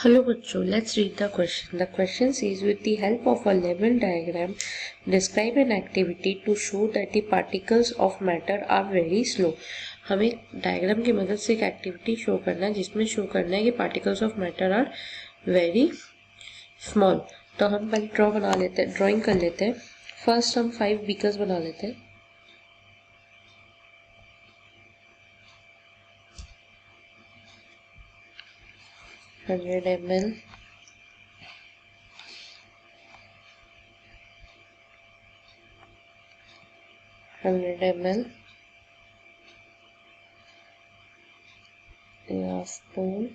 Hello बच्चों, let's read the question. The question says, with the help of a level diagram, describe an activity to show that the particles of matter are very slow. हमें diagram की मदद से एक activity show करना है जिसमें show करना है कि particles of matter are very small. तो हम पहले ड्राइंग कर लेते हैं. फर्स्ट हम 5 बीकर्स बना लेते हैं. $100 ml, 100 ml, या स्पून,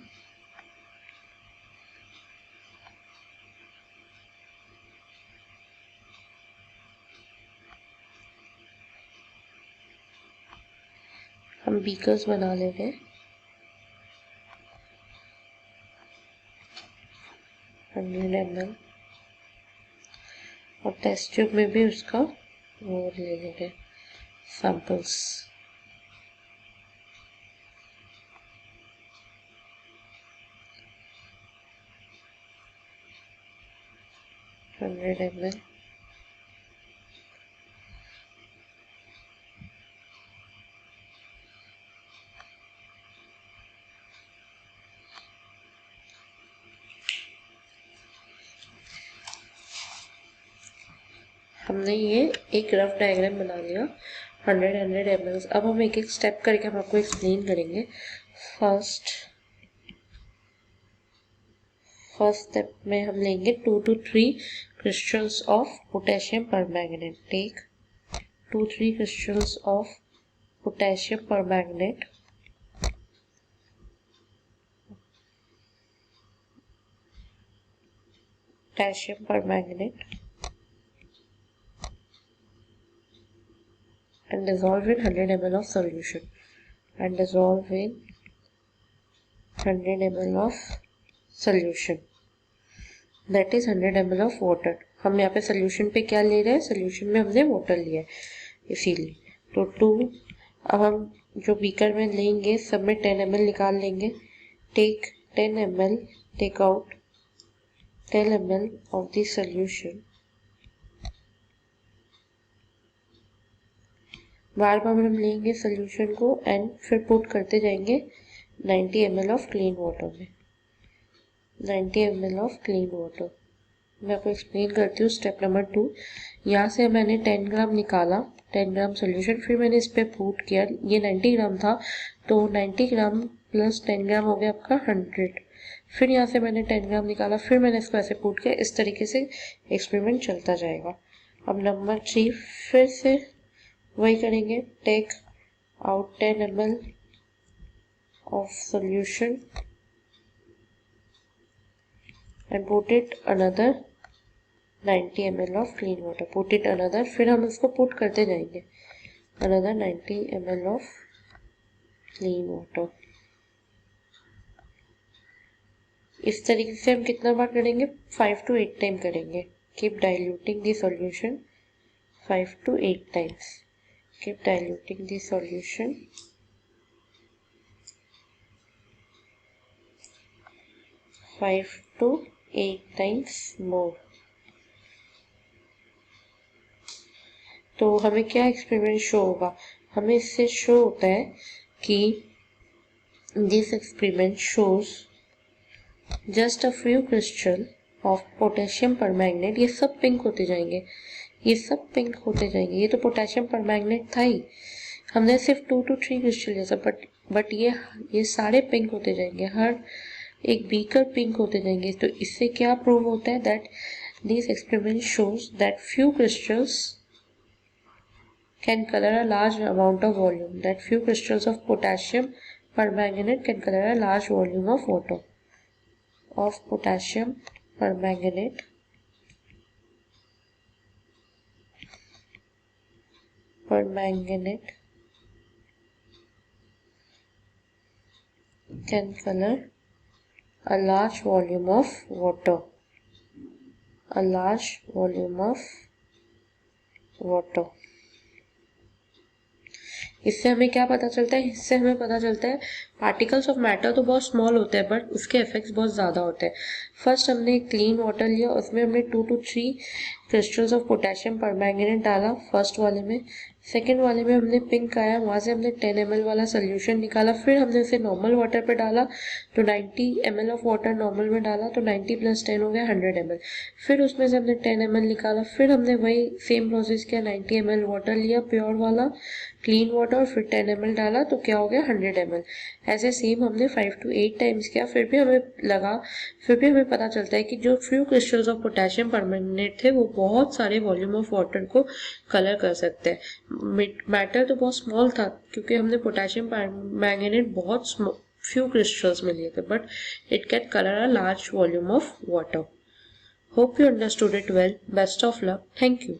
हम बीकर्स बना लेते हैं. 100 ml और टेस्ट ट्यूब में भी उसका वो ले लेंगे सैंपल्स. $100 ml, हमने ये एक रफ डायग्राम बना लिया 100 ml. अब हम एक एक स्टेप करके हम आपको एक्सप्लेन करेंगे. फर्स्ट स्टेप में हम लेंगे 2 to 3 crystals of potassium permanganate. Take 2-3 crystals of potassium permanganate. Potassium permanganate and dissolve in 100 ml of solution. And dissolve in 100 ml of solution. That is 100 ml of water. हम यहाँ पे solution पे क्या ले रहे हैं? सोल्यूशन में हमने वाटर लिया है इसीलिए. तो 2. अब हम जो बीकर में लेंगे सब में 10 ml निकाल लेंगे. Take 10 ml, take out 10 ml of the solution. बार बार हम लेंगे सोल्यूशन को एंड फिर पुट करते जाएंगे 90 ml ऑफ क्लीन वाटर में. 90 ml ऑफ क्लीन वाटर. मैं आपको एक्सप्लेन करती हूँ. स्टेप नंबर 2, यहाँ से मैंने 10 ग्राम निकाला, 10 ग्राम सोल्यूशन, फिर मैंने इस पर पुट किया. ये 90 ग्राम था तो 90 ग्राम प्लस 10 ग्राम हो गया आपका 100. फिर यहाँ से मैंने 10 ग्राम निकाला, फिर मैंने इसको ऐसे पुट किया. इस तरीके से एक्सपेरिमेंट चलता जाएगा. अब नंबर 3 फिर से वही करेंगे. Take out 10 ml of solution and put it another 90 ml of clean water. Put it another, फिर हम इसको पुट करते जाएंगे another 90 ml of clean water. इस तरीके से हम कितना बार करेंगे? 5 to 8 टाइम करेंगे. Keep diluting the solution 5 to 8 times. Keep diluting the solution 5 to 8 times more. तो हमें क्या एक्सपेरिमेंट शो होगा? हमें इससे शो होता है कि this experiment shows just a few crystal of potassium permanganate. ये सब पिंक होते जाएंगे, ये सब पिंक होते जाएंगे. ये तो पोटेशियम परमैंगनेट था ही, हमने सिर्फ 2 to 3 क्रिस्टल लिया था, बट ये सारे पिंक होते जाएंगे. हर एक बीकर पिंक होते जाएंगे. तो इससे क्या प्रूव होता है? That this experiment shows that few crystals can color a large amount of volume. That few crystals of potassium permanganate can color a large volume of water. Of potassium permanganate can color a large volume of water. A large volume of water. इससे हमें क्या पता चलता है, इससे हमें पता चलता है पार्टिकल्स ऑफ मैटर तो बहुत स्मॉल होते हैं बट उसके इफेक्ट्स बहुत ज़्यादा होते हैं। फर्स्ट हमने क्लीन वाटर लिया, उसमें हमने 2 to 3 crystals of potassium permanganate डाला फर्स्ट वाले में। सेकेंड वाले में हमने पिंक आया, वहाँ से हमने 10 ml वाला सोल्यूशन निकाला, फिर हमने उसे नॉर्मल वाटर पे डाला तो 90 ml ऑफ वाटर नॉर्मल में डाला तो 90 + 10 हो गया 100 ml। फिर उसमें से हमने 10 ml निकाला, फिर हमने वही सेम प्रोसेस किया, 90 ml वाटर लिया प्योर वाला क्लीन वाटर, और फिर 10 ml डाला तो क्या हो गया 100 ml। ऐसे सेम हमने 5 to 8 टाइम्स किया, फिर भी हमें पता चलता है कि जो few crystals of potassium permanganate थे वो बहुत सारे वॉल्यूम ऑफ वाटर को कलर कर सकते हैं। मैटर तो बहुत स्मॉल था क्योंकि हमने पोटेशियम परमैंगनेट बहुत फ्यू क्रिस्टल्स में लिए थे, but it can colour a large volume of water. Hope you understood it well. Best of luck. Thank you.